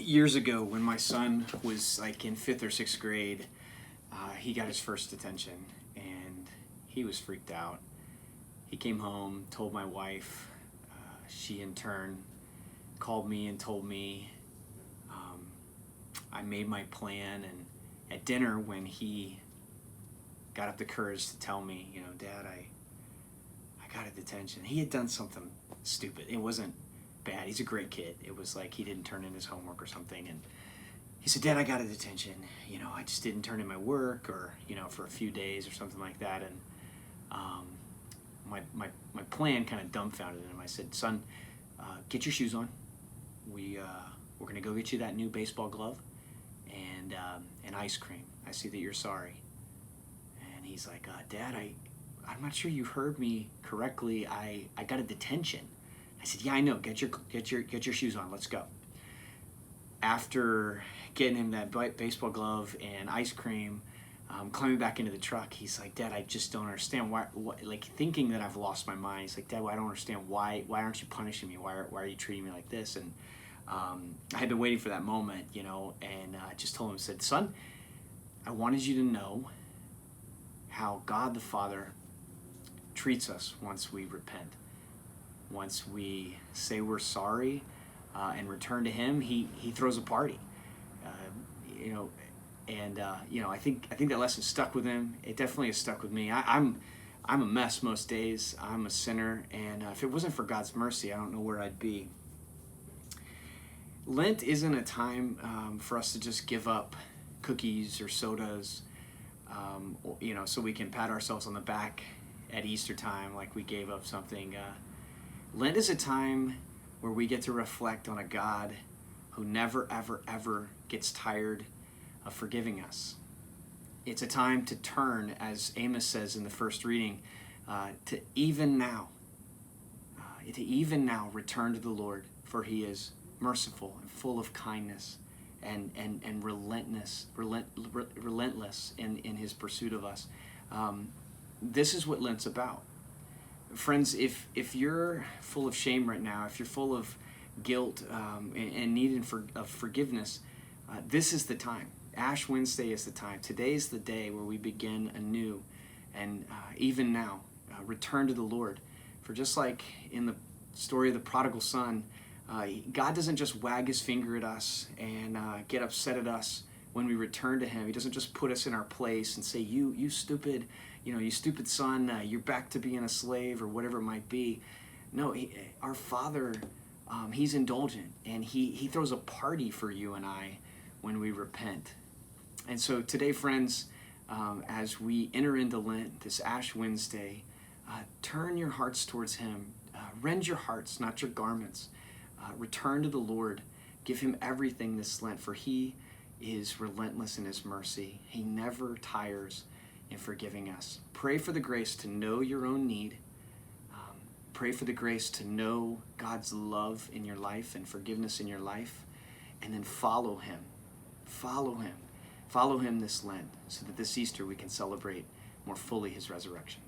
Years ago, when my son was like in 5th or 6th grade, he got his first detention, and he was freaked out. He came home, told my wife. She in turn called me and told me. I made my plan, and at dinner, when he got up the courage to tell me, Dad, I got a detention. He had done something stupid. It wasn't bad. He's a great kid. It was like he didn't turn in his homework or something, and he said, Dad, I got a detention. I just didn't turn in my work, or for a few days or something like that. And my plan kind of dumbfounded him. I said, son, get your shoes on. We're gonna go get you that new baseball glove and ice cream. I see that you're sorry. And he's like, Dad, I'm not sure you heard me correctly. I got a detention. I said, yeah, I know. Get your shoes on. Let's go. After getting him that baseball glove and ice cream, climbing back into the truck, he's like, Dad, I just don't understand why. Like thinking that I've lost my mind. He's like, Dad, I don't understand why. Why aren't you punishing me? Why are you treating me like this? And I had been waiting for that moment, and I just told him, I said, son, I wanted you to know how God the Father treats us once we repent. Once we say we're sorry and return to Him, He throws a party. I think that lesson stuck with him. It definitely has stuck with me. I'm a mess most days. I'm a sinner, and if it wasn't for God's mercy, I don't know where I'd be. Lent isn't a time for us to just give up cookies or sodas, so we can pat ourselves on the back at Easter time like we gave up something. Lent is a time where we get to reflect on a God who never, ever, ever gets tired of forgiving us. It's a time to turn, as Amos says in the first reading, to even now return to the Lord, for He is merciful and full of kindness and relentless in His pursuit of us. This is what Lent's about. Friends, if you're full of shame right now, if you're full of guilt and need of forgiveness, this is the time. Ash Wednesday is the time. Today is the day where we begin anew, and even now, return to the Lord. For just like in the story of the prodigal son, God doesn't just wag His finger at us and get upset at us when we return to Him. He doesn't just put us in our place and say, you stupid, you stupid son, you're back to being a slave, or whatever it might be. No, our Father, He's indulgent, and He throws a party for you and I when we repent. And so today, friends, as we enter into Lent, this Ash Wednesday, turn your hearts towards Him. Rend your hearts, not your garments. Return to the Lord. Give Him everything this Lent, for He is relentless in His mercy. He never tires in forgiving us. Pray for the grace to know your own need. Pray for the grace to know God's love in your life and forgiveness in your life. And then follow Him. Follow Him. Follow Him this Lent, so that this Easter we can celebrate more fully His resurrection.